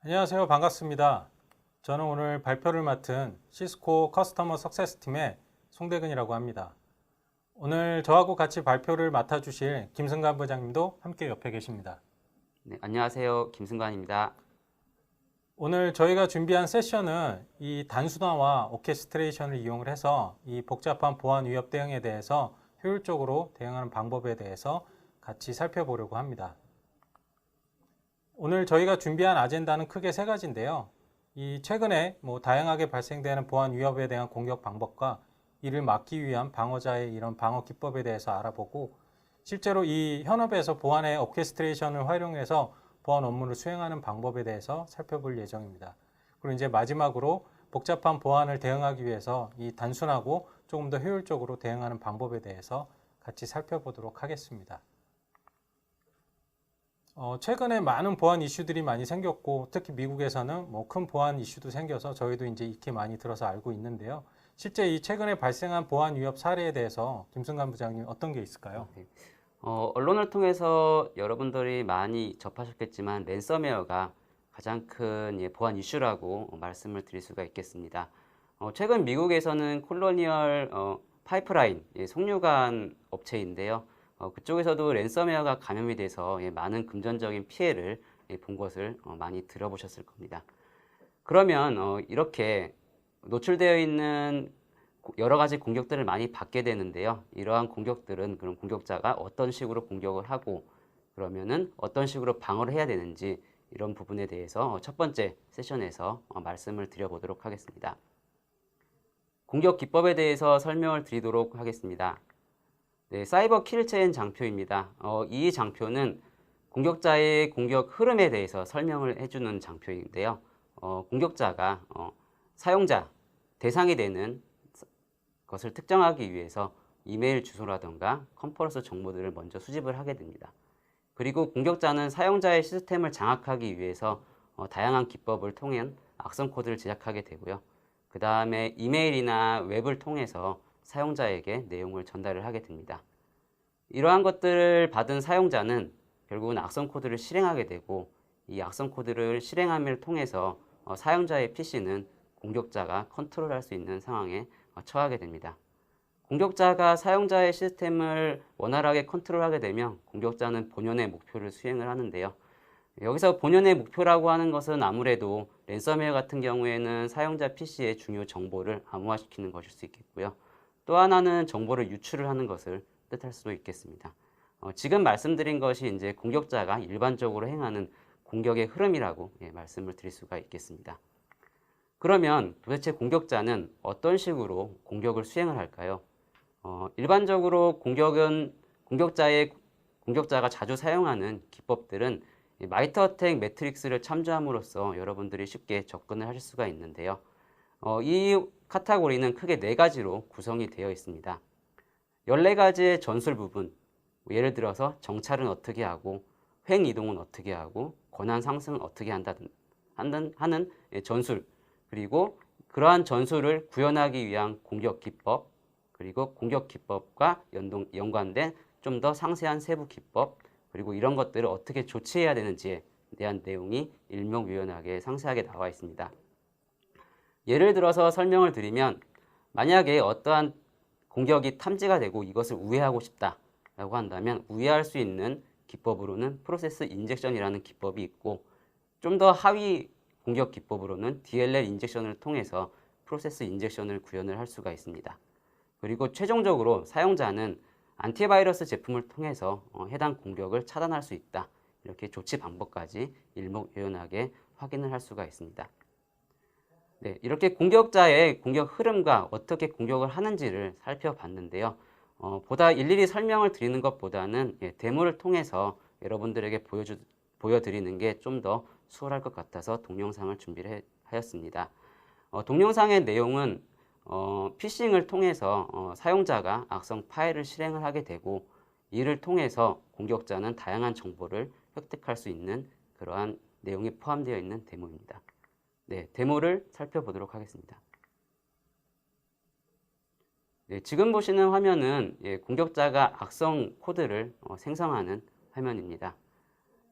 안녕하세요. 반갑습니다. 저는 오늘 발표를 맡은 시스코 커스터머 석세스 팀의 송대근이라고 합니다. 오늘 저하고 같이 발표를 맡아주실 김승관 부장님도 함께 옆에 계십니다. 네, 안녕하세요. 김승관입니다. 오늘 저희가 준비한 세션은 이 단순화와 오케스트레이션을 이용을 해서 이 복잡한 보안 위협 대응에 대해서 효율적으로 대응하는 방법에 대해서 같이 살펴보려고 합니다. 오늘 저희가 준비한 아젠다는 크게 세 가지인데요. 이 최근에 다양하게 발생되는 보안 위협에 대한 공격 방법과 이를 막기 위한 방어자의 이런 방어 기법에 대해서 알아보고 실제로 이 현업에서 보안의 오케스트레이션을 활용해서 보안 업무를 수행하는 방법에 대해서 살펴볼 예정입니다. 그리고 이제 마지막으로 복잡한 보안을 대응하기 위해서 이 단순하고 조금 더 효율적으로 대응하는 방법에 대해서 같이 살펴보도록 하겠습니다. 최근에 많은 보안 이슈들이 많이 생겼고 특히 미국에서는 큰 보안 이슈도 생겨서 저희도 이제 익히 많이 들어서 알고 있는데요. 실제 이 최근에 발생한 보안 위협 사례에 대해서 김승관 부장님 어떤 게 있을까요? 네. 언론을 통해서 여러분들이 많이 접하셨겠지만 랜섬웨어가 가장 큰 보안 이슈라고 말씀을 드릴 수가 있겠습니다. 최근 미국에서는 콜로니얼 파이프라인 송유관 업체인데요. 그쪽에서도 랜섬웨어가 감염이 돼서 많은 금전적인 피해를 본 것을 많이 들어보셨을 겁니다. 그러면 이렇게 노출되어 있는 여러 가지 공격들을 많이 받게 되는데요. 이러한 공격들은 그럼 공격자가 어떤 식으로 공격을 하고 그러면은 어떤 식으로 방어를 해야 되는지 이런 부분에 대해서 첫 번째 세션에서 말씀을 드려보도록 하겠습니다. 공격 기법에 대해서 설명을 드리도록 하겠습니다. 네, 사이버 킬체인 장표입니다. 이 장표는 공격자의 공격 흐름에 대해서 설명을 해주는 장표인데요. 공격자가 사용자, 대상이 되는 것을 특정하기 위해서 이메일 주소라든가 컴퍼런스 정보들을 먼저 수집을 하게 됩니다. 그리고 공격자는 사용자의 시스템을 장악하기 위해서 다양한 기법을 통한 악성 코드를 제작하게 되고요. 그 다음에 이메일이나 웹을 통해서 사용자에게 내용을 전달을 하게 됩니다. 이러한 것들을 받은 사용자는 결국은 악성 코드를 실행하게 되고 이 악성 코드를 실행함을 통해서 사용자의 PC는 공격자가 컨트롤할 수 있는 상황에 처하게 됩니다. 공격자가 사용자의 시스템을 원활하게 컨트롤하게 되면 공격자는 본연의 목표를 수행을 하는데요. 여기서 본연의 목표라고 하는 것은 아무래도 랜섬웨어 같은 경우에는 사용자 PC의 중요 정보를 암호화시키는 것일 수 있겠고요. 또 하나는 정보를 유출을 하는 것을 뜻할 수도 있겠습니다. 지금 말씀드린 것이 이제 공격자가 일반적으로 행하는 공격의 흐름이라고 말씀을 드릴 수가 있겠습니다. 그러면 도대체 공격자는 어떤 식으로 공격을 수행을 할까요? 일반적으로 공격자가 자주 사용하는 기법들은 마이터 어택 매트릭스를 참조함으로써 여러분들이 쉽게 접근을 하실 수가 있는데요. 이 카테고리는 크게 4가지로 구성이 되어 있습니다. 14가지의 전술 부분, 예를 들어서 정찰은 어떻게 하고 횡 이동은 어떻게 하고 권한 상승은 어떻게 하는 전술, 그리고 그러한 전술을 구현하기 위한 공격 기법, 그리고 공격 기법과 연관된 좀 더 상세한 세부 기법, 그리고 이런 것들을 어떻게 조치해야 되는지에 대한 내용이 일목요연하게 상세하게 나와 있습니다. 예를 들어서 설명을 드리면 만약에 어떠한 공격이 탐지가 되고 이것을 우회하고 싶다라고 한다면 우회할 수 있는 기법으로는 프로세스 인젝션이라는 기법이 있고 좀 더 하위 공격 기법으로는 DLL 인젝션을 통해서 프로세스 인젝션을 구현을 할 수가 있습니다. 그리고 최종적으로 사용자는 안티바이러스 제품을 통해서 해당 공격을 차단할 수 있다. 이렇게 조치 방법까지 일목요연하게 확인을 할 수가 있습니다. 네, 이렇게 공격자의 공격 흐름과 어떻게 공격을 하는지를 살펴봤는데요. 보다 일일이 설명을 드리는 것보다는 데모를 통해서 여러분들에게 보여드리는 게 좀 더 수월할 것 같아서 동영상을 준비를 하였습니다. 동영상의 내용은 피싱을 통해서 사용자가 악성 파일을 실행을 하게 되고 이를 통해서 공격자는 다양한 정보를 획득할 수 있는 그러한 내용이 포함되어 있는 데모입니다. 네, 데모를 살펴보도록 하겠습니다. 네, 지금 보시는 화면은 공격자가 악성 코드를 생성하는 화면입니다.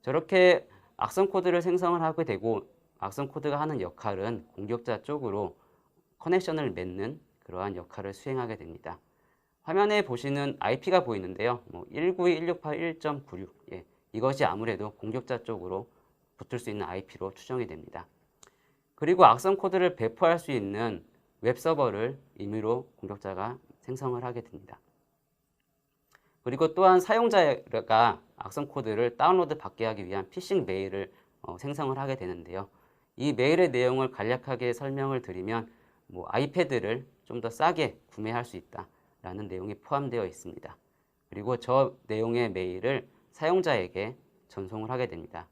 저렇게 악성 코드를 생성을 하게 되고 악성 코드가 하는 역할은 공격자 쪽으로 커넥션을 맺는 그러한 역할을 수행하게 됩니다. 화면에 보시는 IP가 보이는데요. 192.168.1.96 이것이 아무래도 공격자 쪽으로 붙을 수 있는 IP로 추정이 됩니다. 그리고 악성 코드를 배포할 수 있는 웹서버를 임의로 공격자가 생성을 하게 됩니다. 그리고 또한 사용자가 악성 코드를 다운로드 받게 하기 위한 피싱 메일을 생성을 하게 되는데요. 이 메일의 내용을 간략하게 설명을 드리면 아이패드를 좀 더 싸게 구매할 수 있다라는 내용이 포함되어 있습니다. 그리고 저 내용의 메일을 사용자에게 전송을 하게 됩니다.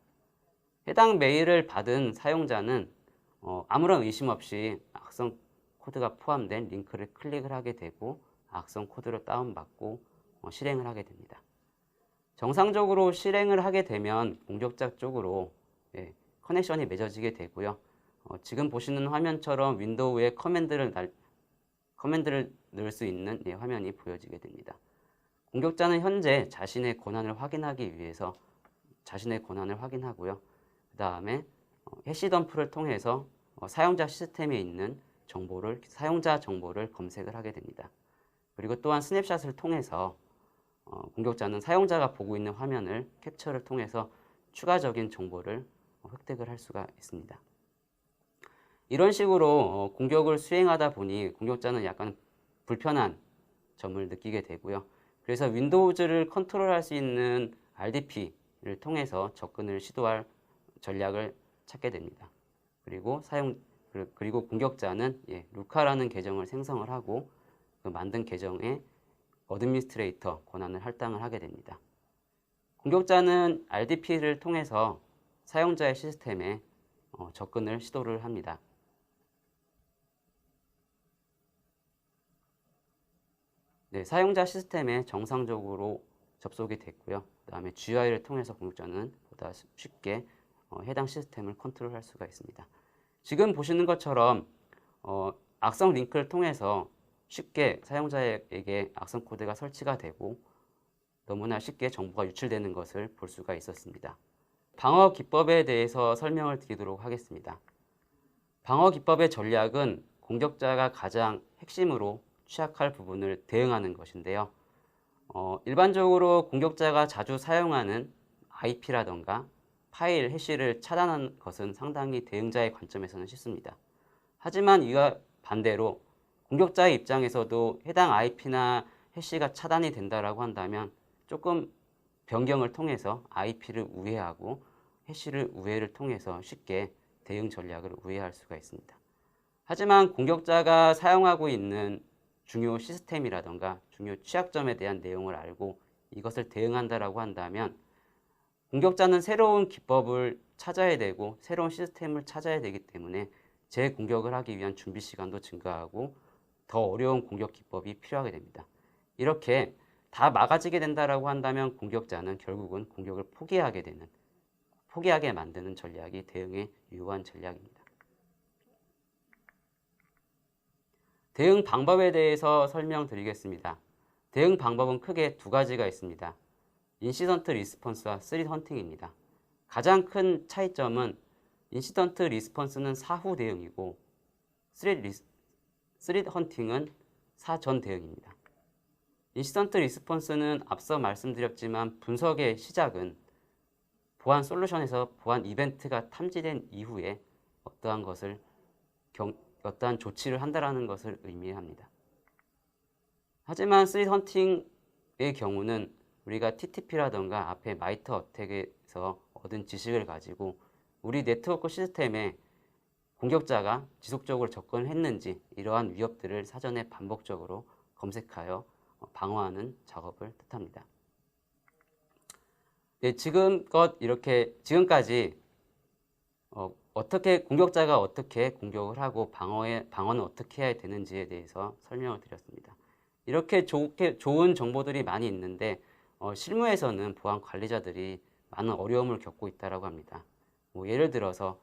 해당 메일을 받은 사용자는 아무런 의심 없이 악성 코드가 포함된 링크를 클릭을 하게 되고 악성 코드를 다운받고 실행을 하게 됩니다. 정상적으로 실행을 하게 되면 공격자 쪽으로 커넥션이 맺어지게 되고요. 지금 보시는 화면처럼 윈도우에 커맨드를 넣을 수 있는 화면이 보여지게 됩니다. 공격자는 현재 자신의 권한을 확인하기 위해서 자신의 권한을 확인하고요. 그 다음에 해시덤프를 통해서 사용자 시스템에 있는 사용자 정보를 검색을 하게 됩니다. 그리고 또한 스냅샷을 통해서 공격자는 사용자가 보고 있는 화면을 캡처를 통해서 추가적인 정보를 획득을 할 수가 있습니다. 이런 식으로 공격을 수행하다 보니 공격자는 약간 불편한 점을 느끼게 되고요. 그래서 윈도우즈를 컨트롤할 수 있는 RDP를 통해서 접근을 시도할 전략을 찾게 됩니다. 그리고 공격자는 루카라는 계정을 생성을 하고 그 만든 계정에 어드미니스트레이터 권한을 할당을 하게 됩니다. 공격자는 RDP를 통해서 사용자의 시스템에 접근을 시도를 합니다. 사용자 시스템에 정상적으로 접속이 됐고요. 그 다음에 GUI를 통해서 공격자는 보다 쉽게 해당 시스템을 컨트롤할 수가 있습니다. 지금 보시는 것처럼 악성 링크를 통해서 쉽게 사용자에게 악성 코드가 설치가 되고 너무나 쉽게 정보가 유출되는 것을 볼 수가 있었습니다. 방어 기법에 대해서 설명을 드리도록 하겠습니다. 방어 기법의 전략은 공격자가 가장 핵심으로 취약할 부분을 대응하는 것인데요. 일반적으로 공격자가 자주 사용하는 IP라던가 파일 해시를 차단하는 것은 상당히 대응자의 관점에서는 쉽습니다. 하지만 이와 반대로 공격자의 입장에서도 해당 IP나 해시가 차단이 된다라고 한다면 조금 변경을 통해서 IP를 우회하고 해시를 우회를 통해서 쉽게 대응 전략을 우회할 수가 있습니다. 하지만 공격자가 사용하고 있는 중요 시스템이라던가 중요 취약점에 대한 내용을 알고 이것을 대응한다라고 한다면 공격자는 새로운 기법을 찾아야 되고 새로운 시스템을 찾아야 되기 때문에 재공격을 하기 위한 준비 시간도 증가하고 더 어려운 공격 기법이 필요하게 됩니다. 이렇게 다 막아지게 된다라고 한다면 공격자는 결국은 공격을 포기하게 만드는 전략이 대응에 유효한 전략입니다. 대응 방법에 대해서 설명드리겠습니다. 대응 방법은 크게 두 가지가 있습니다. 인시던트 리스폰스와 스릿 헌팅입니다. 가장 큰 차이점은 인시던트 리스폰스는 사후 대응이고 스릿 헌팅은 사전 대응입니다. 인시던트 리스폰스는 앞서 말씀드렸지만 분석의 시작은 보안 솔루션에서 보안 이벤트가 탐지된 이후에 어떠한 조치를 한다라는 것을 의미합니다. 하지만 스릿 헌팅의 경우는 우리가 TTP라던가 앞에 마이터 어택에서 얻은 지식을 가지고 우리 네트워크 시스템에 공격자가 지속적으로 접근했는지 이러한 위협들을 사전에 반복적으로 검색하여 방어하는 작업을 뜻합니다. 지금까지 공격자가 어떻게 공격을 하고 방어는 어떻게 해야 되는지에 대해서 설명을 드렸습니다. 이렇게 좋은 정보들이 많이 있는데 실무에서는 보안 관리자들이 많은 어려움을 겪고 있다고 합니다. 예를 들어서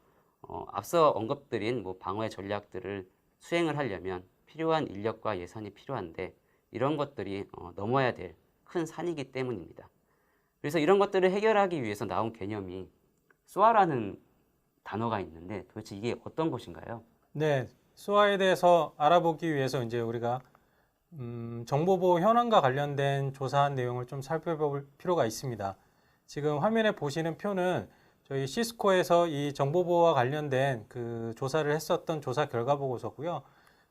앞서 언급드린 방어의 전략들을 수행을 하려면 필요한 인력과 예산이 필요한데 이런 것들이 넘어야 될 큰 산이기 때문입니다. 그래서 이런 것들을 해결하기 위해서 나온 개념이 SOA라는 단어가 있는데 도대체 이게 어떤 것인가요? 네, SOA에 대해서 알아보기 위해서 이제 우리가 정보보호 현황과 관련된 조사한 내용을 좀 살펴볼 필요가 있습니다. 지금 화면에 보시는 표는 저희 시스코에서 이 정보보호와 관련된 그 조사를 했었던 조사 결과 보고서고요.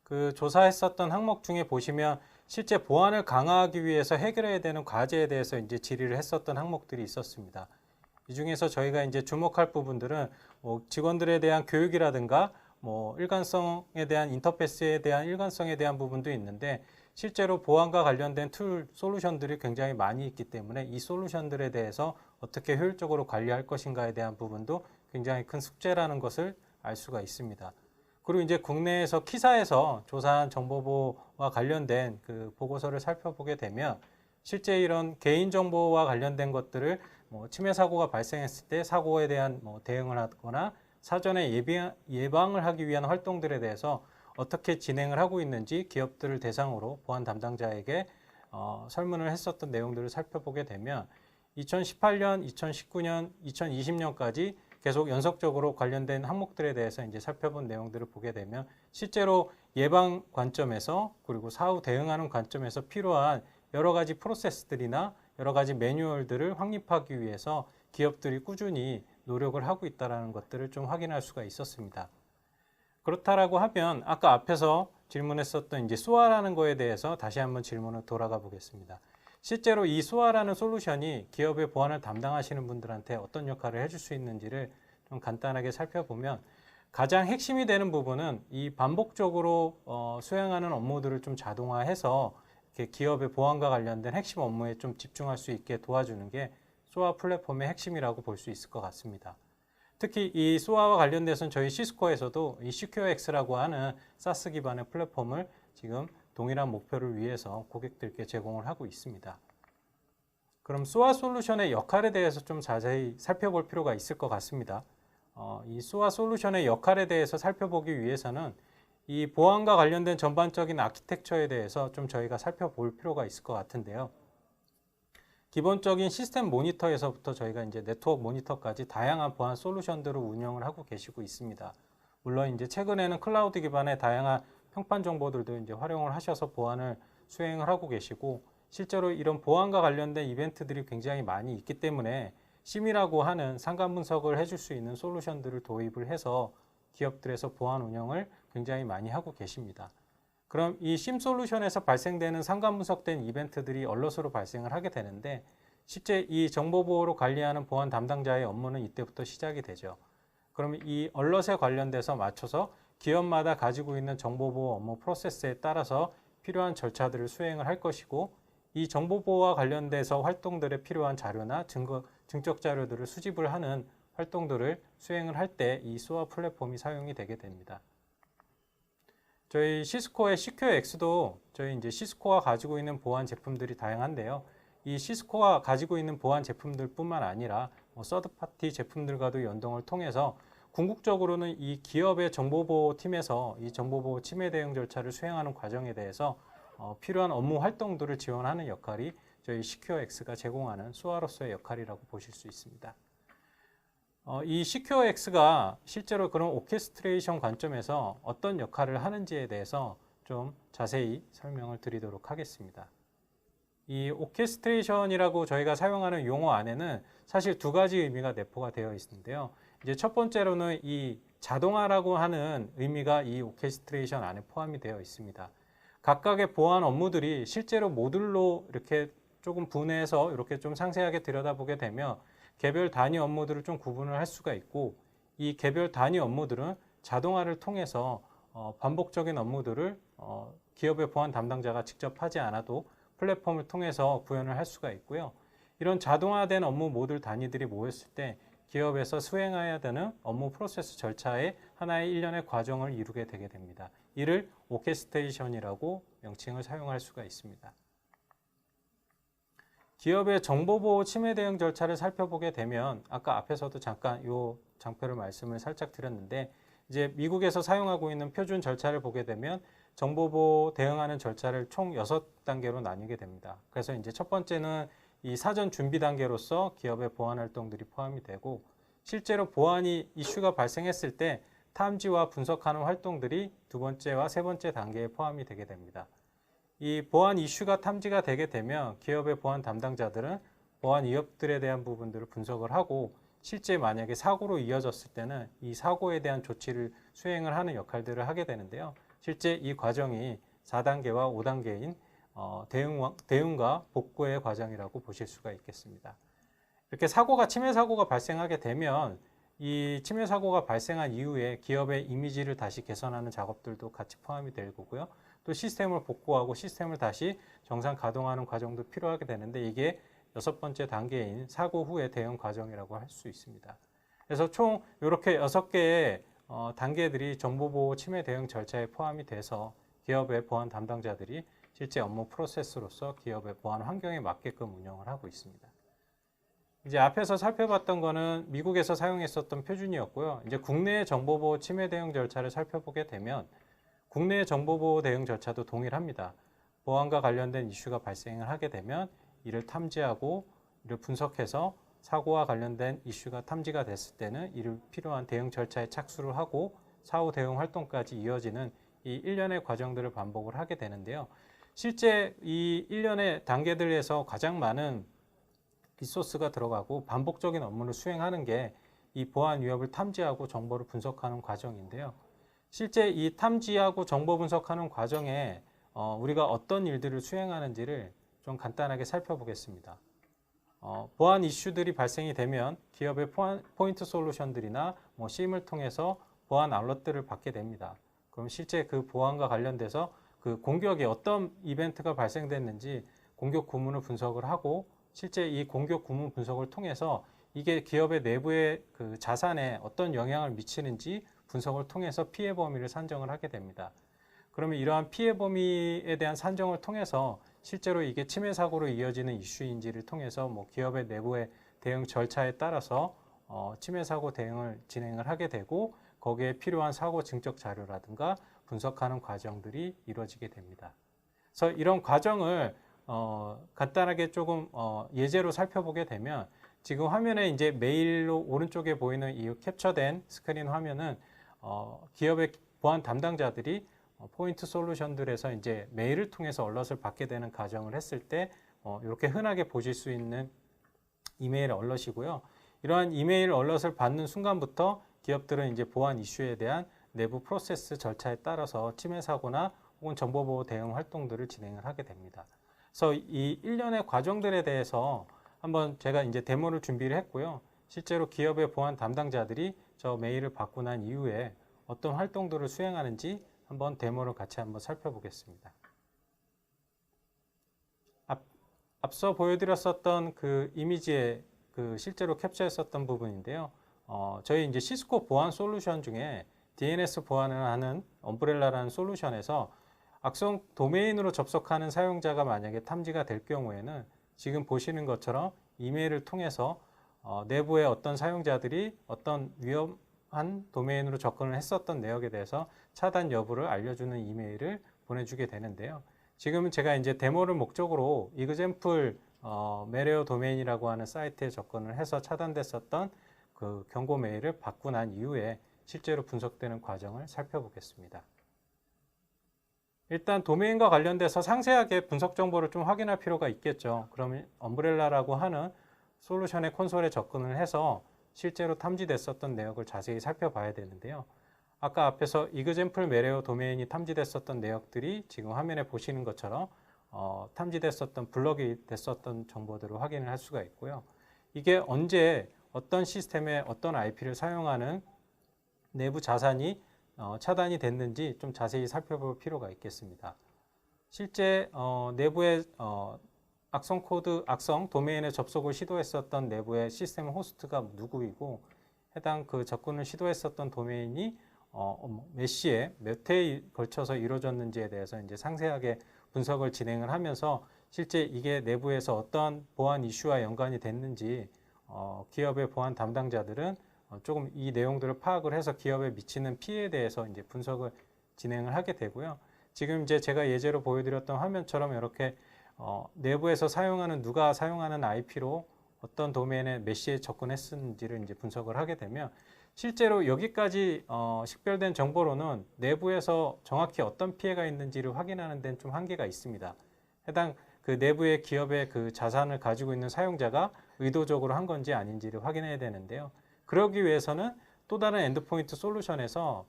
그 조사했었던 항목 중에 보시면 실제 보안을 강화하기 위해서 해결해야 되는 과제에 대해서 이제 질의를 했었던 항목들이 있었습니다. 이 중에서 저희가 이제 주목할 부분들은 뭐 직원들에 대한 교육이라든가 뭐 일관성에 대한 인터페이스에 대한 일관성에 대한 부분도 있는데 실제로 보안과 관련된 툴 솔루션들이 굉장히 많이 있기 때문에 이 솔루션들에 대해서 어떻게 효율적으로 관리할 것인가에 대한 부분도 굉장히 큰 숙제라는 것을 알 수가 있습니다. 그리고 이제 국내에서 키사에서 조사한 정보보호와 관련된 그 보고서를 살펴보게 되면 실제 이런 개인정보와 관련된 것들을 뭐 침해 사고가 발생했을 때 사고에 대한 뭐 대응을 하거나 사전에 예방을 하기 위한 활동들에 대해서 어떻게 진행을 하고 있는지 기업들을 대상으로 보안 담당자에게 설문을 했었던 내용들을 살펴보게 되면 2018년, 2019년, 2020년까지 계속 연속적으로 관련된 항목들에 대해서 이제 살펴본 내용들을 보게 되면 실제로 예방 관점에서 그리고 사후 대응하는 관점에서 필요한 여러 가지 프로세스들이나 여러 가지 매뉴얼들을 확립하기 위해서 기업들이 꾸준히 노력을 하고 있다는 것들을 좀 확인할 수가 있었습니다. 그렇다라고 하면 아까 앞에서 질문했었던 이제 SOA라는 거에 대해서 다시 한번 질문을 돌아가 보겠습니다. 실제로 이 SOA라는 솔루션이 기업의 보안을 담당하시는 분들한테 어떤 역할을 해줄 수 있는지를 좀 간단하게 살펴보면 가장 핵심이 되는 부분은 이 반복적으로 수행하는 업무들을 좀 자동화해서 이렇게 기업의 보안과 관련된 핵심 업무에 좀 집중할 수 있게 도와주는 게 SOA 플랫폼의 핵심이라고 볼 수 있을 것 같습니다. 특히 이 SOA와 관련돼서는 저희 시스코에서도 이 SecureX라고 하는 SaaS 기반의 플랫폼을 지금 동일한 목표를 위해서 고객들께 제공을 하고 있습니다. 그럼 SOA 솔루션의 역할에 대해서 좀 자세히 살펴볼 필요가 있을 것 같습니다. 이 SOA 솔루션의 역할에 대해서 살펴보기 위해서는 이 보안과 관련된 전반적인 아키텍처에 대해서 좀 저희가 살펴볼 필요가 있을 것 같은데요. 기본적인 시스템 모니터에서부터 저희가 이제 네트워크 모니터까지 다양한 보안 솔루션들을 운영을 하고 계시고 있습니다. 물론 이제 최근에는 클라우드 기반의 다양한 평판 정보들도 이제 활용을 하셔서 보안을 수행을 하고 계시고 실제로 이런 보안과 관련된 이벤트들이 굉장히 많이 있기 때문에 심이라고 하는 상관 분석을 해줄 수 있는 솔루션들을 도입을 해서 기업들에서 보안 운영을 굉장히 많이 하고 계십니다. 그럼 이 심 솔루션에서 발생되는 상관 분석된 이벤트들이 얼럿으로 발생을 하게 되는데 실제 이 정보 보호로 관리하는 보안 담당자의 업무는 이때부터 시작이 되죠. 그러면 이 얼럿에 관련돼서 맞춰서 기업마다 가지고 있는 정보 보호 업무 프로세스에 따라서 필요한 절차들을 수행을 할 것이고 이 정보 보호와 관련돼서 활동들에 필요한 자료나 증적 자료들을 수집을 하는 활동들을 수행을 할 때 이 SOA 플랫폼이 사용이 되게 됩니다. 저희 시스코의 SecureX도 저희 이제 시스코가 가지고 있는 보안 제품들이 다양한데요. 이 시스코가 가지고 있는 보안 제품들뿐만 아니라 서드파티 제품들과도 연동을 통해서 궁극적으로는 이 기업의 정보보호팀에서 이 정보보호 침해 대응 절차를 수행하는 과정에 대해서 필요한 업무 활동들을 지원하는 역할이 저희 SecureX가 제공하는 SOA로서의 역할이라고 보실 수 있습니다. 이 SecureX가 실제로 그런 오케스트레이션 관점에서 어떤 역할을 하는지에 대해서 좀 자세히 설명을 드리도록 하겠습니다. 이 오케스트레이션이라고 저희가 사용하는 용어 안에는 사실 두 가지 의미가 내포가 되어 있는데요. 이제 첫 번째로는 이 자동화라고 하는 의미가 이 오케스트레이션 안에 포함이 되어 있습니다. 각각의 보안 업무들이 실제로 모듈로 이렇게 조금 분해해서 이렇게 좀 상세하게 들여다보게 되면 개별 단위 업무들을 좀 구분을 할 수가 있고 이 개별 단위 업무들은 자동화를 통해서 반복적인 업무들을 기업의 보안 담당자가 직접 하지 않아도 플랫폼을 통해서 구현을 할 수가 있고요. 이런 자동화된 업무 모듈 단위들이 모였을 때 기업에서 수행해야 되는 업무 프로세스 절차의 하나의 일련의 과정을 이루게 되게 됩니다. 이를 오케스트레이션이라고 명칭을 사용할 수가 있습니다. 기업의 정보보호 침해 대응 절차를 살펴보게 되면 아까 앞에서도 잠깐 이 장표를 말씀을 살짝 드렸는데 이제 미국에서 사용하고 있는 표준 절차를 보게 되면 정보보호 대응하는 절차를 총 6단계로 나뉘게 됩니다. 그래서 이제 첫 번째는 이 사전 준비 단계로서 기업의 보안 활동들이 포함이 되고 실제로 보안이 이슈가 발생했을 때 탐지와 분석하는 활동들이 두 번째와 세 번째 단계에 포함이 되게 됩니다. 이 보안 이슈가 탐지가 되게 되면 기업의 보안 담당자들은 보안 위협들에 대한 부분들을 분석을 하고 실제 만약에 사고로 이어졌을 때는 이 사고에 대한 조치를 수행을 하는 역할들을 하게 되는데요. 실제 이 과정이 4단계와 5단계인 대응과 복구의 과정이라고 보실 수가 있겠습니다. 이렇게 침해 사고가 발생하게 되면 이 침해 사고가 발생한 이후에 기업의 이미지를 다시 개선하는 작업들도 같이 포함이 될 거고요. 또 시스템을 복구하고 시스템을 다시 정상 가동하는 과정도 필요하게 되는데 이게 6번째 단계인 사고 후의 대응 과정이라고 할 수 있습니다. 그래서 총 이렇게 6개의 단계들이 정보보호 침해 대응 절차에 포함이 돼서 기업의 보안 담당자들이 실제 업무 프로세스로서 기업의 보안 환경에 맞게끔 운영을 하고 있습니다. 이제 앞에서 살펴봤던 거는 미국에서 사용했었던 표준이었고요. 이제 국내의 정보보호 침해 대응 절차를 살펴보게 되면 국내의 정보보호 대응 절차도 동일합니다. 보안과 관련된 이슈가 발생을 하게 되면 이를 탐지하고 이를 분석해서 사고와 관련된 이슈가 탐지가 됐을 때는 이를 필요한 대응 절차에 착수를 하고 사후 대응 활동까지 이어지는 이 일련의 과정들을 반복을 하게 되는데요. 실제 이 일련의 단계들에서 가장 많은 리소스가 들어가고 반복적인 업무를 수행하는 게 이 보안 위협을 탐지하고 정보를 분석하는 과정인데요. 실제 이 탐지하고 정보 분석하는 과정에 우리가 어떤 일들을 수행하는지를 좀 간단하게 살펴보겠습니다. 보안 이슈들이 발생이 되면 기업의 포인트 솔루션들이나 SIEM을 통해서 보안 알러트를 받게 됩니다. 그럼 실제 그 보안과 관련돼서 그 공격이 어떤 이벤트가 발생됐는지 공격 구문을 분석을 하고 실제 이 공격 구문 분석을 통해서 이게 기업의 내부의 그 자산에 어떤 영향을 미치는지 분석을 통해서 피해 범위를 산정을 하게 됩니다. 그러면 이러한 피해 범위에 대한 산정을 통해서 실제로 이게 침해 사고로 이어지는 이슈인지를 통해서 기업의 내부의 대응 절차에 따라서 침해 사고 대응을 진행을 하게 되고 거기에 필요한 사고 증적 자료라든가 분석하는 과정들이 이루어지게 됩니다. 그래서 이런 과정을 간단하게 조금 예제로 살펴보게 되면 지금 화면에 이제 메일로 오른쪽에 보이는 이 캡처된 스크린 화면은 기업의 보안 담당자들이 포인트 솔루션들에서 이제 메일을 통해서 얼럿을 받게 되는 가정을 했을 때 이렇게 흔하게 보실 수 있는 이메일 얼럿이고요. 이러한 이메일 얼럿을 받는 순간부터 기업들은 이제 보안 이슈에 대한 내부 프로세스 절차에 따라서 침해 사고나 혹은 정보보호 대응 활동들을 진행을 하게 됩니다. 그래서 이 일련의 과정들에 대해서 한번 제가 이제 데모를 준비를 했고요. 실제로 기업의 보안 담당자들이 저 메일을 받고 난 이후에 어떤 활동들을 수행하는지 한번 데모를 같이 한번 살펴보겠습니다. 앞서 보여드렸었던 그 이미지에 그 실제로 캡처했었던 부분인데요. 저희 이제 시스코 보안 솔루션 중에 DNS 보안을 하는 엄브렐라라는 솔루션에서 악성 도메인으로 접속하는 사용자가 만약에 탐지가 될 경우에는 지금 보시는 것처럼 이메일을 통해서 내부의 어떤 사용자들이 어떤 위험한 도메인으로 접근을 했었던 내역에 대해서 차단 여부를 알려주는 이메일을 보내주게 되는데요. 지금은 제가 이제 데모를 목적으로 이그젬플 메레오 도메인이라고 하는 사이트에 접근을 해서 차단됐었던 그 경고 메일을 받고 난 이후에 실제로 분석되는 과정을 살펴보겠습니다. 일단 도메인과 관련돼서 상세하게 분석 정보를 좀 확인할 필요가 있겠죠. 그러면 엄브렐라라고 하는 솔루션의 콘솔에 접근을 해서 실제로 탐지됐었던 내역을 자세히 살펴봐야 되는데요. 아까 앞에서 이그젬플 메레오 도메인이 탐지됐었던 내역들이 지금 화면에 보시는 것처럼 탐지됐었던 블럭이 됐었던 정보들을 확인을 할 수가 있고요. 이게 언제 어떤 시스템에 어떤 IP를 사용하는 내부 자산이 차단이 됐는지 좀 자세히 살펴볼 필요가 있겠습니다. 실제 내부의 악성 코드, 악성 도메인에 접속을 시도했었던 내부의 시스템 호스트가 누구이고 해당 그 접근을 시도했었던 도메인이 몇 시에 몇 회에 걸쳐서 이루어졌는지에 대해서 이제 상세하게 분석을 진행을 하면서 실제 이게 내부에서 어떤 보안 이슈와 연관이 됐는지 기업의 보안 담당자들은 조금 이 내용들을 파악을 해서 기업에 미치는 피해에 대해서 이제 분석을 진행을 하게 되고요. 지금 이제 제가 예제로 보여드렸던 화면처럼 이렇게 내부에서 사용하는 누가 사용하는 IP로 어떤 도메인에 몇 시에 접근했는지를 이제 분석을 하게 되면 실제로 여기까지 식별된 정보로는 내부에서 정확히 어떤 피해가 있는지를 확인하는 데는 좀 한계가 있습니다. 해당 그 내부의 기업의 그 자산을 가지고 있는 사용자가 의도적으로 한 건지 아닌지를 확인해야 되는데요. 그러기 위해서는 또 다른 엔드포인트 솔루션에서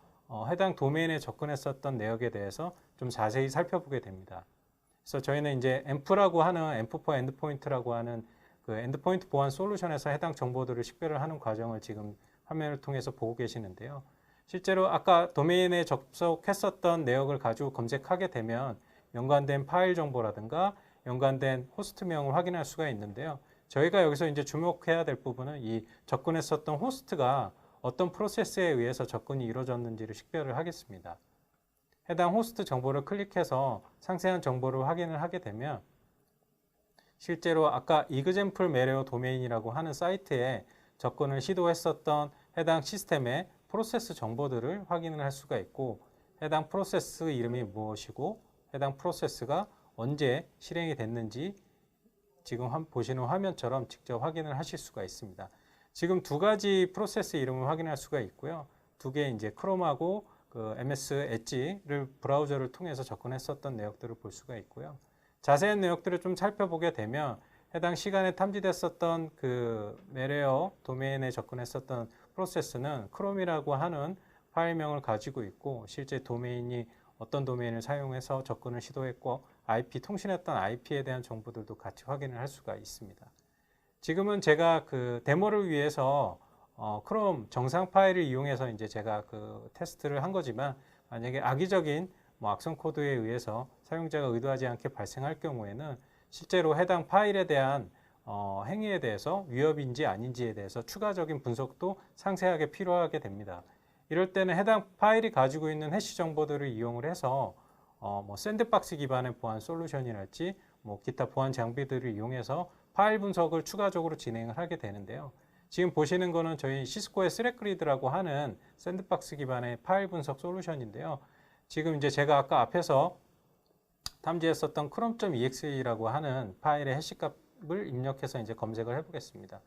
해당 도메인에 접근했었던 내역에 대해서 좀 자세히 살펴보게 됩니다. 그래서 저희는 이제 앰프라고 하는 앰프4 엔드포인트라고 하는 그 엔드포인트 보안 솔루션에서 해당 정보들을 식별을 하는 과정을 지금 화면을 통해서 보고 계시는데요. 실제로 아까 도메인에 접속했었던 내역을 가지고 검색하게 되면 연관된 파일 정보라든가 연관된 호스트명을 확인할 수가 있는데요. 저희가 여기서 이제 주목해야 될 부분은 이 접근했었던 호스트가 어떤 프로세스에 의해서 접근이 이루어졌는지를 식별을 하겠습니다. 해당 호스트 정보를 클릭해서 상세한 정보를 확인을 하게 되면 실제로 아까 이그젠플 메레오 도메인이라고 하는 사이트에 접근을 시도했었던 해당 시스템의 프로세스 정보들을 확인을 할 수가 있고 해당 프로세스 이름이 무엇이고 해당 프로세스가 언제 실행이 됐는지 지금 보시는 화면처럼 직접 확인을 하실 수가 있습니다. 지금 두 가지 프로세스 이름을 확인할 수가 있고요. 두 개 이제 크롬하고 그 MS 엣지를 브라우저를 통해서 접근했었던 내역들을 볼 수가 있고요. 자세한 내역들을 좀 살펴보게 되면 해당 시간에 탐지됐었던 그 메레어 도메인에 접근했었던 프로세스는 크롬이라고 하는 파일명을 가지고 있고 실제 도메인이 어떤 도메인을 사용해서 접근을 시도했고 IP 통신했던 IP에 대한 정보들도 같이 확인을 할 수가 있습니다. 지금은 제가 그 데모를 위해서 크롬 정상 파일을 이용해서 이제 제가 그 테스트를 한 거지만 만약에 악의적인 악성 코드에 의해서 사용자가 의도하지 않게 발생할 경우에는 실제로 해당 파일에 대한 행위에 대해서 위협인지 아닌지에 대해서 추가적인 분석도 상세하게 필요하게 됩니다. 이럴 때는 해당 파일이 가지고 있는 해시 정보들을 이용을 해서 샌드박스 기반의 보안 솔루션이랄지 기타 보안 장비들을 이용해서 파일 분석을 추가적으로 진행을 하게 되는데요. 지금 보시는 거는 저희 시스코의 스레그리드라고 하는 샌드박스 기반의 파일 분석 솔루션인데요. 지금 이제 제가 아까 앞에서 탐지했었던 chrome.exe라고 하는 파일의 해시값을 입력해서 이제 검색을 해보겠습니다.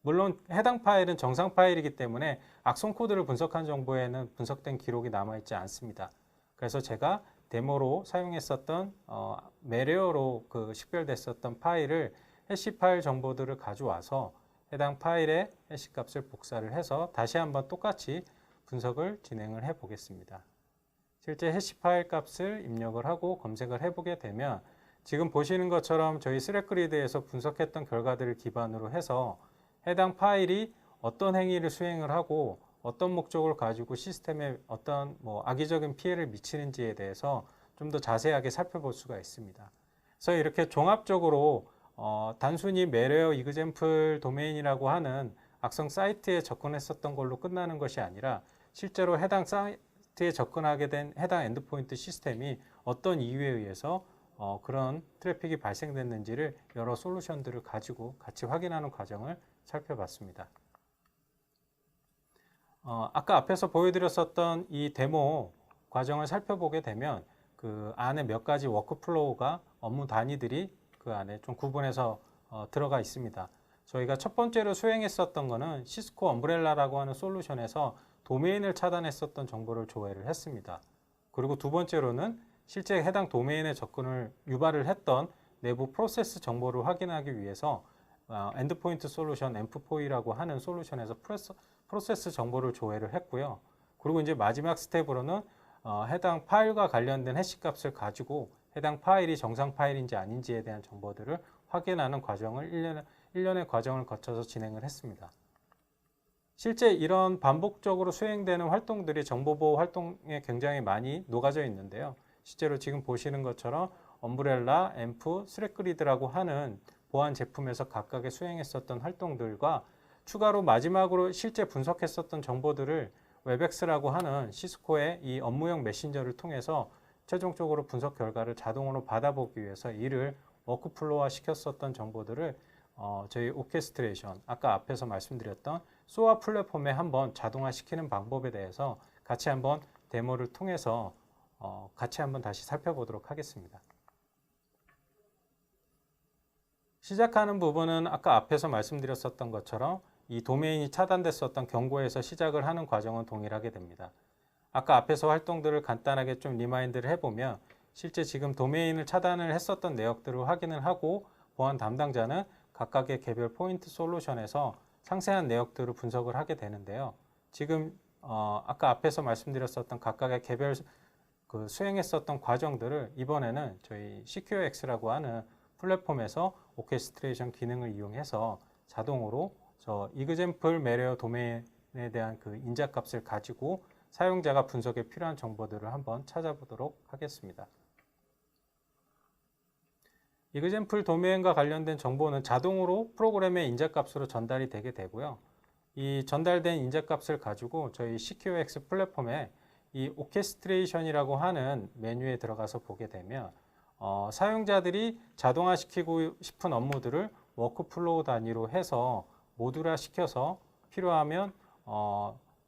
물론 해당 파일은 정상 파일이기 때문에 악성 코드를 분석한 정보에는 분석된 기록이 남아있지 않습니다. 그래서 제가 데모로 사용했었던 메레어로 그 식별됐었던 파일을 해시 파일 정보들을 가져와서 해당 파일의 해시 값을 복사를 해서 다시 한번 똑같이 분석을 진행을 해 보겠습니다. 실제 해시 파일 값을 입력을 하고 검색을 해보게 되면 지금 보시는 것처럼 저희 스레그리드에서 분석했던 결과들을 기반으로 해서 해당 파일이 어떤 행위를 수행을 하고 어떤 목적을 가지고 시스템에 어떤 악의적인 피해를 미치는지에 대해서 좀 더 자세하게 살펴볼 수가 있습니다. 그래서 이렇게 종합적으로 단순히 메레어 이그젠플 도메인이라고 하는 악성 사이트에 접근했었던 걸로 끝나는 것이 아니라 실제로 해당 사이트에 접근하게 된 해당 엔드포인트 시스템이 어떤 이유에 의해서 그런 트래픽이 발생됐는지를 여러 솔루션들을 가지고 같이 확인하는 과정을 살펴봤습니다. 아까 앞에서 보여드렸었던 이 데모 과정을 살펴보게 되면 그 안에 몇 가지 워크플로우가 업무 단위들이 그 안에 좀 구분해서 들어가 있습니다. 저희가 첫 번째로 수행했었던 거는 시스코 엄브렐라라고 하는 솔루션에서 도메인을 차단했었던 정보를 조회를 했습니다. 그리고 두 번째로는 실제 해당 도메인에 접근을 유발을 했던 내부 프로세스 정보를 확인하기 위해서 엔드포인트 솔루션 앰프4이라고 하는 솔루션에서 프로세스 정보를 조회를 했고요. 그리고 이제 마지막 스텝으로는 해당 파일과 관련된 해시 값을 가지고 해당 파일이 정상 파일인지 아닌지에 대한 정보들을 확인하는 과정을 1년의 과정을 거쳐서 진행을 했습니다. 실제 이런 반복적으로 수행되는 활동들이 정보보호 활동에 굉장히 많이 녹아져 있는데요. 실제로 지금 보시는 것처럼 엄브렐라, 앰프, 스레그리드라고 하는 보안 제품에서 각각의 수행했었던 활동들과 추가로 마지막으로 실제 분석했었던 정보들을 웹엑스라고 하는 시스코의 이 업무용 메신저를 통해서 최종적으로 분석 결과를 자동으로 받아보기 위해서 이를 워크플로우화 시켰었던 정보들을 저희 오케스트레이션, 아까 앞에서 말씀드렸던 소아 플랫폼에 한번 자동화시키는 방법에 대해서 같이 한번 데모를 통해서 같이 한번 다시 살펴보도록 하겠습니다. 시작하는 부분은 아까 앞에서 말씀드렸었던 것처럼 이 도메인이 차단됐었던 경고에서 시작을 하는 과정은 동일하게 됩니다. 아까 앞에서 활동들을 간단하게 좀 리마인드를 해보면 실제 지금 도메인을 차단을 했었던 내역들을 확인을 하고 보안 담당자는 각각의 개별 포인트 솔루션에서 상세한 내역들을 분석을 하게 되는데요. 지금 아까 앞에서 말씀드렸었던 각각의 개별 수행했었던 과정들을 이번에는 저희 CQX라고 하는 플랫폼에서 오케스트레이션 기능을 이용해서 자동으로 저 이그젬플 매레어 도메인에 대한 그 인자값을 가지고 사용자가 분석에 필요한 정보들을 한번 찾아보도록 하겠습니다. 이그젬플 도메인과 관련된 정보는 자동으로 프로그램의 인자값으로 전달이 되게 되고요. 이 전달된 인자값을 가지고 저희 CQX 플랫폼에 이 오케스트레이션이라고 하는 메뉴에 들어가서 보게 되면 사용자들이 자동화시키고 싶은 업무들을 워크플로우 단위로 해서 모듈화 시켜서 필요하면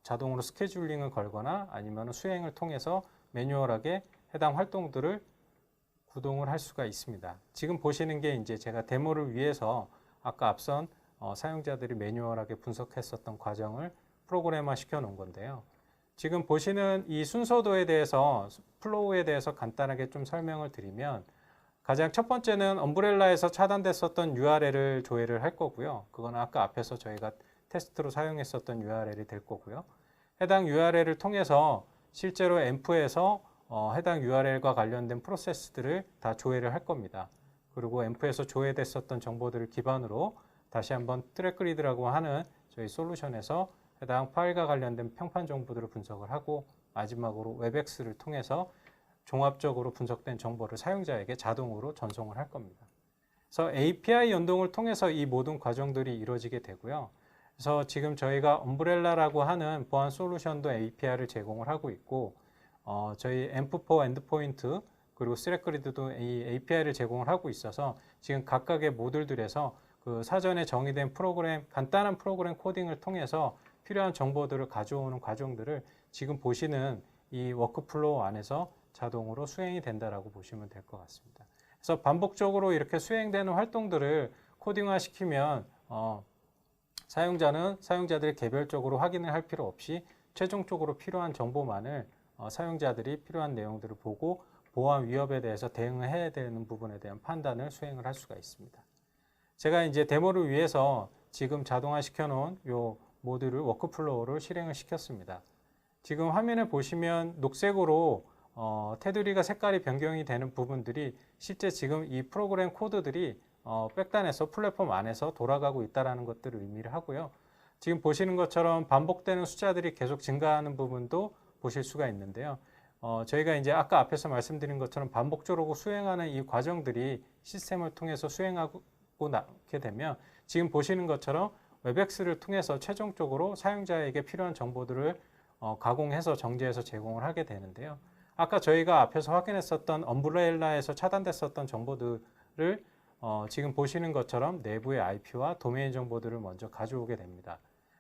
자동으로 스케줄링을 걸거나 아니면 수행을 통해서 매뉴얼하게 해당 활동들을 구동을 할 수가 있습니다. 지금 보시는 게 이제 제가 데모를 위해서 아까 앞선 사용자들이 매뉴얼하게 분석했었던 과정을 프로그램화 시켜 놓은 건데요. 지금 보시는 이 순서도에 대해서 플로우에 대해서 간단하게 좀 설명을 드리면 가장 첫 번째는 엄브렐라에서 차단됐었던 URL을 조회를 할 거고요. 그건 아까 앞에서 저희가 테스트로 사용했었던 URL이 될 거고요. 해당 URL을 통해서 실제로 앰프에서 해당 URL과 관련된 프로세스들을 다 조회를 할 겁니다. 그리고 앰프에서 조회됐었던 정보들을 기반으로 다시 한번 트랙그리드라고 하는 저희 솔루션에서 해당 파일과 관련된 평판 정보들을 분석을 하고 마지막으로 웹엑스를 통해서 종합적으로 분석된 정보를 사용자에게 자동으로 전송을 할 겁니다. 그래서 API 연동을 통해서 이 모든 과정들이 이루어지게 되고요. 그래서 지금 저희가 엄브렐라라고 하는 보안 솔루션도 API를 제공을 하고 있고 저희 앰프4 엔드포인트 그리고 스레그리드도 이 API를 제공을 하고 있어서 지금 각각의 모듈들에서 그 사전에 정의된 프로그램, 간단한 프로그램 코딩을 통해서 필요한 정보들을 가져오는 과정들을 지금 보시는 이 워크플로우 안에서 자동으로 수행이 된다라고 보시면 될 것 같습니다. 그래서 반복적으로 이렇게 수행되는 활동들을 코딩화 시키면 사용자는 사용자들이 개별적으로 확인을 할 필요 없이 최종적으로 필요한 정보만을 사용자들이 필요한 내용들을 보고 보안 위협에 대해서 대응을 해야 되는 부분에 대한 판단을 수행을 할 수가 있습니다. 제가 이제 데모를 위해서 지금 자동화 시켜놓은 요 모듈을 워크플로우를 실행을 시켰습니다. 지금 화면에 보시면 녹색으로 테두리가 색깔이 변경이 되는 부분들이 실제 지금 이 프로그램 코드들이 백단에서 플랫폼 안에서 돌아가고 있다는 것들을 의미를 하고요. 지금 보시는 것처럼 반복되는 숫자들이 계속 증가하는 부분도 보실 수가 있는데요. 저희가 이제 아까 앞에서 말씀드린 것처럼 반복적으로 수행하는 이 과정들이 시스템을 통해서 수행하고 나게 되면 지금 보시는 것처럼 웹엑스를 통해서 최종적으로 사용자에게 필요한 정보들을 가공해서 정제해서 제공을 하게 되는데요. 아까 저희가 앞에서 확인했었던 엄브렐라에서 차단됐었던 정보들을 지금 보시는 것처럼 내부의 IP와 도메인 정보들을 먼저 가져오게 됩니다.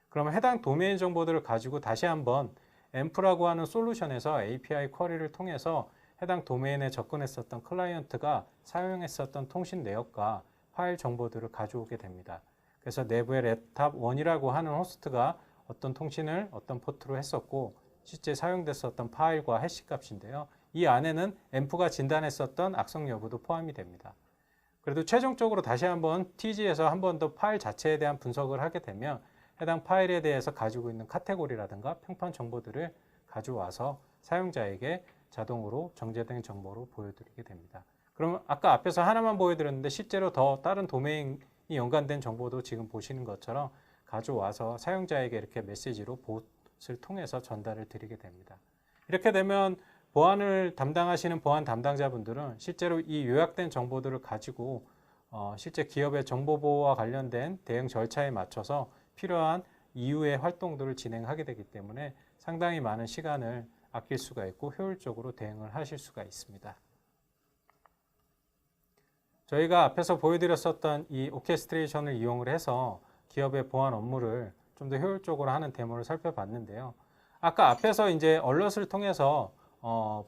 그러면 해당 도메인 정보들을 가지고 다시 한번 앰프라고 하는 솔루션에서 API 쿼리를 통해서 해당 도메인에 접근했었던 클라이언트가 사용했었던 통신 내역과 파일 정보들을 가져오게 됩니다. 그래서 내부의 랩탑1이라고 하는 호스트가 어떤 통신을 어떤 포트로 했었고 실제 사용됐었던 파일과 해시 값인데요. 이 안에는 앰프가 진단했었던 악성 여부도 포함이 됩니다. 그래도 최종적으로 다시 한번 TG에서 한 번 더 파일 자체에 대한 분석을 하게 되면 해당 파일에 대해서 가지고 있는 카테고리라든가 평판 정보들을 가져와서 사용자에게 자동으로 정제된 정보로 보여드리게 됩니다. 그럼 아까 앞에서 하나만 보여드렸는데 실제로 더 다른 도메인이 연관된 정보도 지금 보시는 것처럼 가져와서 사용자에게 이렇게 메시지로 봇을 통해서 전달을 드리게 됩니다. 이렇게 되면 보안을 담당하시는 보안 담당자분들은 실제로 이 요약된 정보들을 가지고 실제 기업의 정보보호와 관련된 대응 절차에 맞춰서 필요한 이후의 활동들을 진행하게 되기 때문에 상당히 많은 시간을 아낄 수가 있고 효율적으로 대응을 하실 수가 있습니다. 저희가 앞에서 보여드렸었던 이 오케스트레이션을 이용을 해서 기업의 보안 업무를 좀 더 효율적으로 하는 데모를 살펴봤는데요. 아까 앞에서 이제 얼럿을 통해서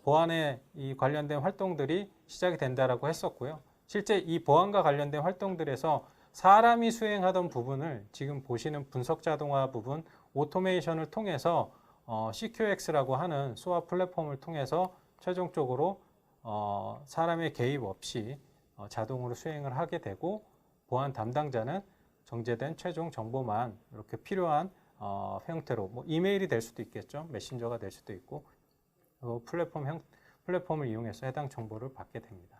보안에 이 관련된 활동들이 시작이 된다라고 했었고요. 실제 이 보안과 관련된 활동들에서 사람이 수행하던 부분을 지금 보시는 분석 자동화 부분 오토메이션을 통해서 CQX라고 하는 소아 플랫폼을 통해서 최종적으로 사람의 개입 없이 자동으로 수행을 하게 되고 보안 담당자는 정제된 최종 정보만 이렇게 필요한 형태로 뭐 이메일이 될 수도 있겠죠. 메신저가 될 수도 있고 플랫폼을 이용해서 해당 정보를 받게 됩니다.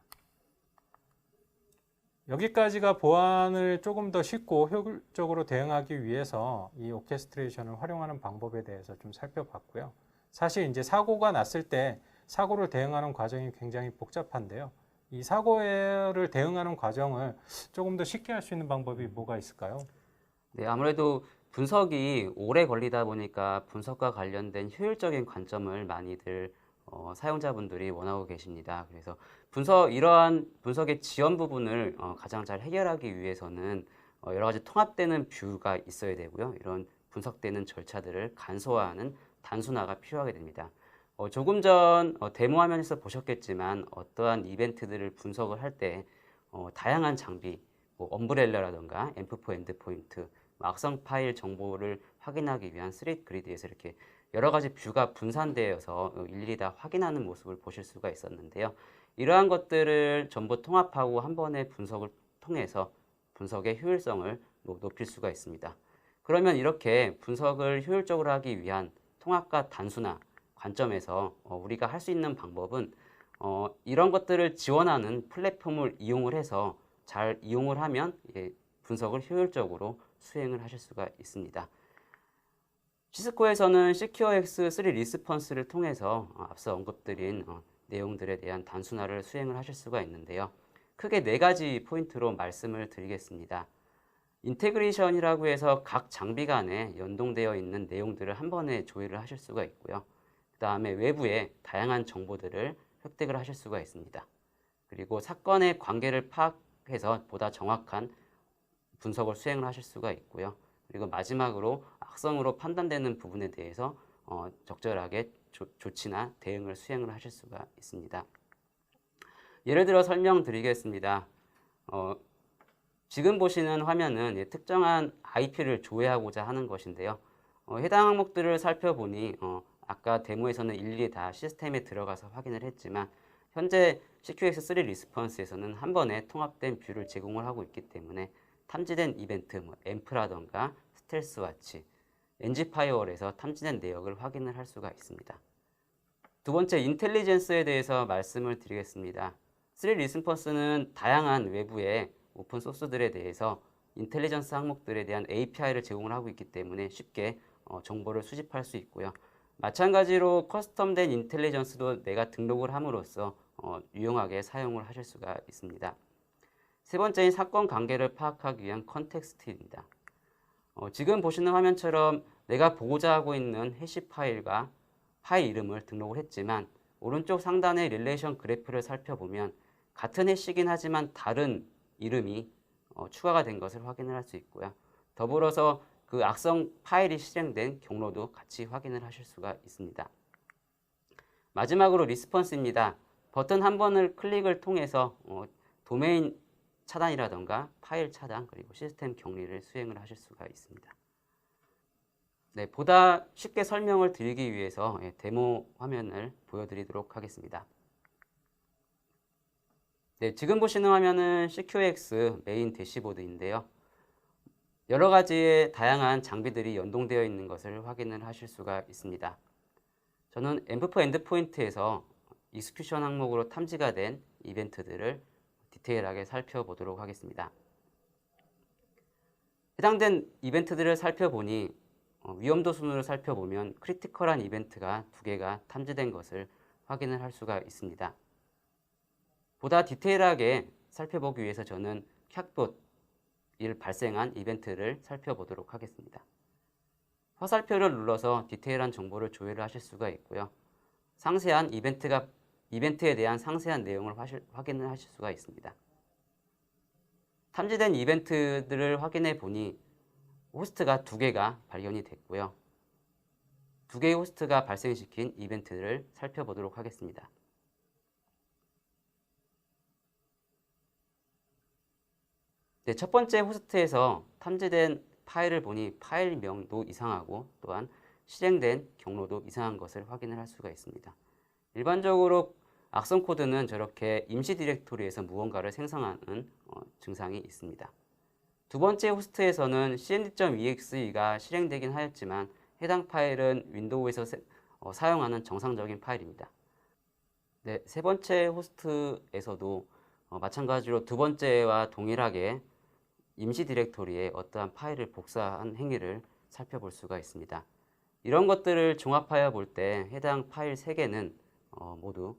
여기까지가 보안을 조금 더 쉽고 효율적으로 대응하기 위해서 이 오케스트레이션을 활용하는 방법에 대해서 좀 살펴봤고요. 사실 이제 사고가 났을 때 사고를 대응하는 과정이 굉장히 복잡한데요. 이 사고를 대응하는 과정을 조금 더 쉽게 할 수 있는 방법이 뭐가 있을까요? 네, 아무래도 분석이 오래 걸리다 보니까 분석과 관련된 효율적인 관점을 많이들 사용자분들이 원하고 계십니다. 그래서 이러한 분석의 지연 부분을 가장 잘 해결하기 위해서는 여러 가지 통합되는 뷰가 있어야 되고요. 이런 분석되는 절차들을 간소화하는 단순화가 필요하게 됩니다. 조금 전 데모 화면에서 보셨겠지만 어떠한 이벤트들을 분석을 할 때 다양한 장비, 뭐 엄브렐라라던가 M4 엔드포인트, 악성 파일 정보를 확인하기 위한 3D 그리드에서 이렇게 여러 가지 뷰가 분산되어서 일일이 다 확인하는 모습을 보실 수가 있었는데요. 이러한 것들을 전부 통합하고 한 번의 분석을 통해서 분석의 효율성을 높일 수가 있습니다. 그러면 이렇게 분석을 효율적으로 하기 위한 통합과 단순화 관점에서 우리가 할 수 있는 방법은 이런 것들을 지원하는 플랫폼을 이용을 해서 잘 이용을 하면 분석을 효율적으로 수행을 하실 수가 있습니다. 시스코에서는 CQX3 리스폰스를 통해서 앞서 언급드린 내용들에 대한 단순화를 수행을 하실 수가 있는데요. 크게 4가지 포인트로 말씀을 드리겠습니다. 인테그레이션이라고 해서 각 장비 간에 연동되어 있는 내용들을 한 번에 조회를 하실 수가 있고요. 그 다음에 외부에 다양한 정보들을 획득을 하실 수가 있습니다. 그리고 사건의 관계를 파악해서 보다 정확한 분석을 수행을 하실 수가 있고요. 그리고 마지막으로 악성으로 판단되는 부분에 대해서 적절하게 조치나 대응을 수행을 하실 수가 있습니다. 예를 들어 설명드리겠습니다. 지금 보시는 화면은 특정한 IP를 조회하고자 하는 것인데요. 해당 항목들을 살펴보니 아까 데모에서는 일일이 다 시스템에 들어가서 확인을 했지만 현재 CQX3 리스폰스에서는 한 번에 통합된 뷰를 제공을 하고 있기 때문에 탐지된 이벤트, 앰프라던가 스텔스 와치, NG 파이어월에서 탐지된 내역을 확인을 할 수가 있습니다. 두 번째, 인텔리전스에 대해서 말씀을 드리겠습니다. 3 리스폰스는 다양한 외부의 오픈 소스들에 대해서 인텔리전스 항목들에 대한 API를 제공을 하고 있기 때문에 쉽게 정보를 수집할 수 있고요. 마찬가지로 커스텀된 인텔리전스도 내가 등록을 함으로써 유용하게 사용을 하실 수가 있습니다. 세 번째인 사건 관계를 파악하기 위한 컨텍스트입니다. 지금 보시는 화면처럼 내가 보고자 하고 있는 해시 파일과 파일 이름을 등록을 했지만 오른쪽 상단의 릴레이션 그래프를 살펴보면 같은 해시긴 하지만 다른 이름이 추가가 된 것을 확인을 할 수 있고요. 더불어서 그 악성 파일이 실행된 경로도 같이 확인을 하실 수가 있습니다. 마지막으로 리스폰스입니다. 버튼 한 번을 클릭을 통해서 도메인 차단이라던가 파일 차단 그리고 시스템 격리를 수행을 하실 수가 있습니다. 네, 보다 쉽게 설명을 드리기 위해서 데모 화면을 보여드리도록 하겠습니다. 네, 지금 보시는 화면은 CQX 메인 대시보드인데요. 여러 가지의 다양한 장비들이 연동되어 있는 것을 확인을 하실 수가 있습니다. 저는 M4 엔드포인트에서 익스큐션 항목으로 탐지가 된 이벤트들을 디테일하게 살펴보도록 하겠습니다. 해당된 이벤트들을 살펴보니 위험도 순으로 살펴보면 크리티컬한 이벤트가 2개가 탐지된 것을 확인을 할 수가 있습니다. 보다 디테일하게 살펴보기 위해서 저는 캬봇 발생한 이벤트를 살펴보도록 하겠습니다. 화살표를 눌러서 디테일한 정보를 조회를 하실 수가 있고요. 상세한 이벤트에 대한 상세한 내용을 확인을 하실 수가 있습니다. 탐지된 이벤트들을 확인해 보니 호스트가 2개가 발견이 됐고요. 2개의 호스트가 발생시킨 이벤트를 살펴보도록 하겠습니다. 네, 첫 번째 호스트에서 탐지된 파일을 보니 파일명도 이상하고 또한 실행된 경로도 이상한 것을 확인을 할 수가 있습니다. 일반적으로 악성 코드는 저렇게 임시 디렉토리에서 무언가를 생성하는 증상이 있습니다. 두 번째 호스트에서는 cmd.exe가 실행되긴 하였지만 해당 파일은 윈도우에서 사용하는 정상적인 파일입니다. 네, 세 번째 호스트에서도 마찬가지로 두 번째와 동일하게 임시 디렉토리에 어떠한 파일을 복사한 행위를 살펴볼 수가 있습니다. 이런 것들을 종합하여 볼 때 해당 파일 3개는 모두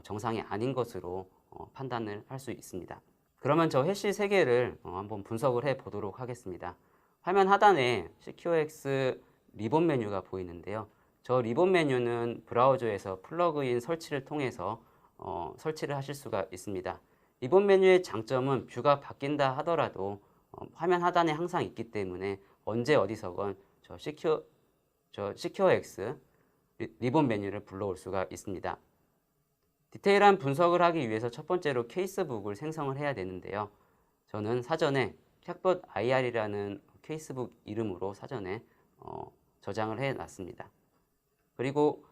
정상이 아닌 것으로 판단을 할 수 있습니다. 그러면 저 해시 3개를 한번 분석을 해 보도록 하겠습니다. 화면 하단에 CQX 리본 메뉴가 보이는데요. 저 리본 메뉴는 브라우저에서 플러그인 설치를 통해서 설치를 하실 수가 있습니다. 리본 메뉴의 장점은 뷰가 바뀐다 하더라도 화면 하단에 항상 있기 때문에 언제 어디서건 저 CQX 리본 메뉴를 불러올 수가 있습니다. 디테일한 분석을 하기 위해서 첫 번째로 케이스북을 생성을 해야 되는데요. 저는 사전에 캣봇 IR이라는 케이스북 이름으로 사전에 저장을 해 놨습니다. 그리고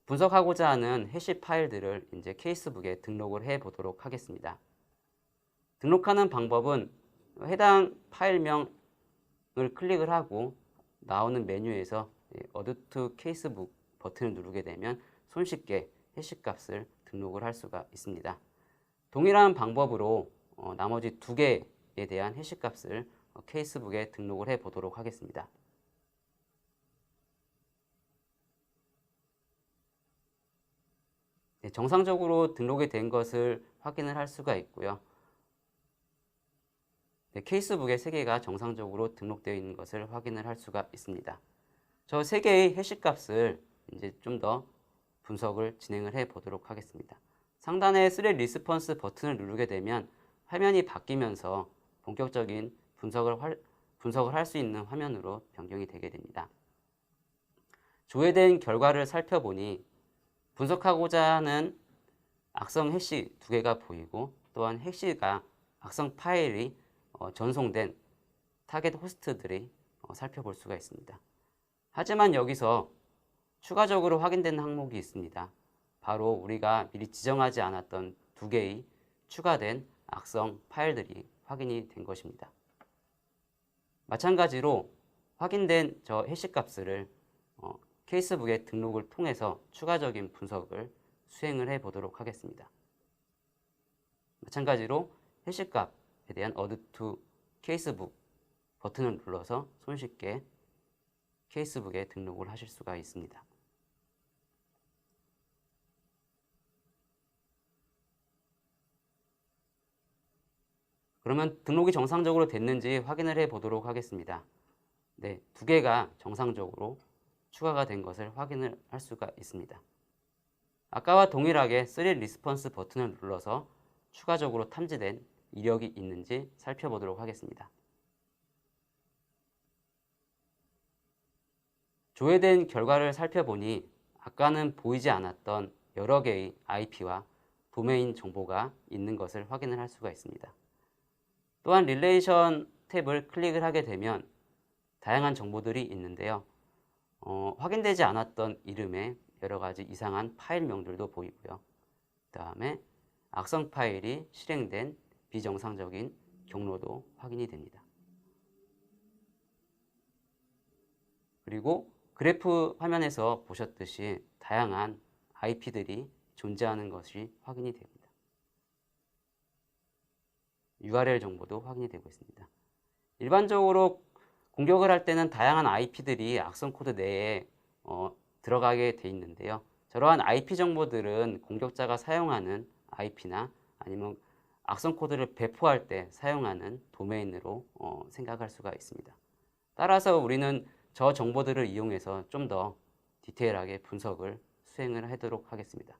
분석하고자 하는 해시 파일들을 이제 케이스북에 등록을 해 보도록 하겠습니다. 등록하는 방법은 해당 파일명을 클릭을 하고 나오는 메뉴에서 Add to Casebook 버튼을 누르게 되면 손쉽게 해시 값을 등록을 할 수가 있습니다. 동일한 방법으로 나머지 2개에 대한 해시 값을 케이스북에 등록을 해 보도록 하겠습니다. 네, 정상적으로 등록이 된 것을 확인을 할 수가 있고요. 네, 케이스북에 3개가 정상적으로 등록되어 있는 것을 확인을 할 수가 있습니다. 저 3개의 해시 값을 이제 좀 더 분석을 진행을 해 보도록 하겠습니다. 상단의 스렛 리스폰스 버튼을 누르게 되면 화면이 바뀌면서 본격적인 분석을 할 수 있는 화면으로 변경이 되게 됩니다. 조회된 결과를 살펴보니 분석하고자 하는 악성 해시 2개가 보이고 또한 해시가 악성 파일이 전송된 타겟 호스트들이 살펴볼 수가 있습니다. 하지만 여기서 추가적으로 확인된 항목이 있습니다. 바로 우리가 미리 지정하지 않았던 2개의 추가된 악성 파일들이 확인이 된 것입니다. 마찬가지로 확인된 저 해시 값을 케이스북의 등록을 통해서 추가적인 분석을 수행을 해 보도록 하겠습니다. 마찬가지로 해시 값에 대한 Add to Casebook 버튼을 눌러서 손쉽게 케이스북에 등록을 하실 수가 있습니다. 그러면 등록이 정상적으로 됐는지 확인을 해 보도록 하겠습니다. 네, 2개가 정상적으로 추가가 된 것을 확인을 할 수가 있습니다. 아까와 동일하게 스릿 리스폰스 버튼을 눌러서 추가적으로 탐지된 이력이 있는지 살펴보도록 하겠습니다. 조회된 결과를 살펴보니 아까는 보이지 않았던 여러 개의 IP와 도메인 정보가 있는 것을 확인을 할 수가 있습니다. 또한 릴레이션 탭을 클릭을 하게 되면 다양한 정보들이 있는데요. 확인되지 않았던 이름의 여러 가지 이상한 파일명들도 보이고요. 그 다음에 악성 파일이 실행된 비정상적인 경로도 확인이 됩니다. 그리고 그래프 화면에서 보셨듯이 다양한 IP들이 존재하는 것이 확인이 됩니다. URL 정보도 확인이 되고 있습니다. 일반적으로 공격을 할 때는 다양한 IP들이 악성 코드 내에 들어가게 돼 있는데요. 저러한 IP 정보들은 공격자가 사용하는 IP나 아니면 악성 코드를 배포할 때 사용하는 도메인으로 생각할 수가 있습니다. 따라서 우리는 저 정보들을 이용해서 좀 더 디테일하게 분석을 수행을 하도록 하겠습니다.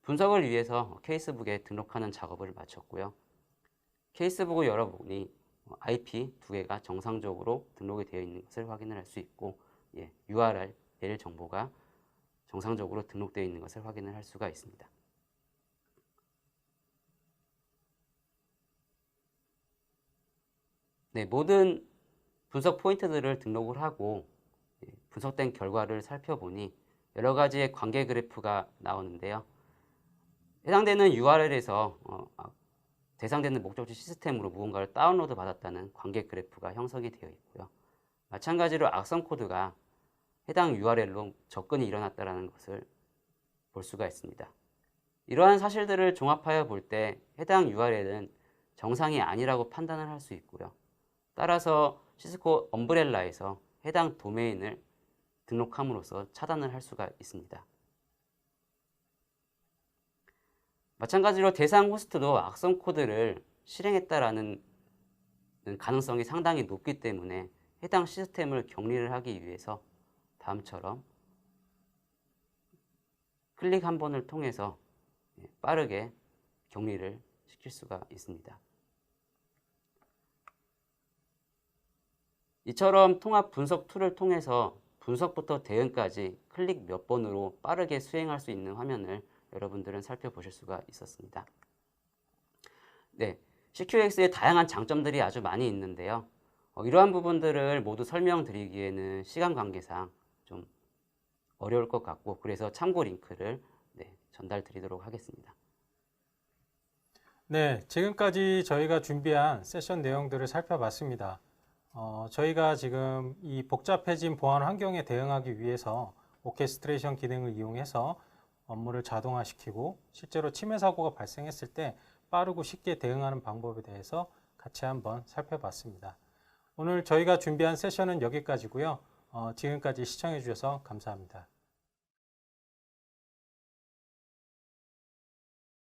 분석을 위해서 케이스북에 등록하는 작업을 마쳤고요. 케이스북을 열어보니 IP 2개가 정상적으로 등록이 되어 있는 것을 확인을 할 수 있고 URL 정보가 정상적으로 등록되어 있는 것을 확인을 할 수가 있습니다. 네, 모든 분석 포인트들을 등록을 하고 분석된 결과를 살펴보니 여러 가지의 관계 그래프가 나오는데요. 해당되는 URL에서 대상되는 목적지 시스템으로 무언가를 다운로드 받았다는 관계 그래프가 형성이 되어 있고요. 마찬가지로 악성 코드가 해당 URL로 접근이 일어났다는 것을 볼 수가 있습니다. 이러한 사실들을 종합하여 볼 때 해당 URL은 정상이 아니라고 판단을 할 수 있고요. 따라서 시스코 엄브렐라에서 해당 도메인을 등록함으로써 차단을 할 수가 있습니다. 마찬가지로 대상 호스트도 악성 코드를 실행했다라는 가능성이 상당히 높기 때문에 해당 시스템을 격리를 하기 위해서 다음처럼 클릭 한 번을 통해서 빠르게 격리를 시킬 수가 있습니다. 이처럼 통합 분석 툴을 통해서 분석부터 대응까지 클릭 몇 번으로 빠르게 수행할 수 있는 화면을 여러분들은 살펴보실 수가 있었습니다. 네, CQX의 다양한 장점들이 아주 많이 있는데요. 이러한 부분들을 모두 설명드리기에는 시간 관계상 좀 어려울 것 같고, 그래서 참고 링크를 전달 드리도록 하겠습니다. 네, 지금까지 저희가 준비한 세션 내용들을 살펴봤습니다. 저희가 지금 이 복잡해진 보안 환경에 대응하기 위해서 오케스트레이션 기능을 이용해서 업무를 자동화시키고 실제로 침해 사고가 발생했을 때 빠르고 쉽게 대응하는 방법에 대해서 같이 한번 살펴봤습니다. 오늘 저희가 준비한 세션은 여기까지고요. 지금까지 시청해 주셔서 감사합니다.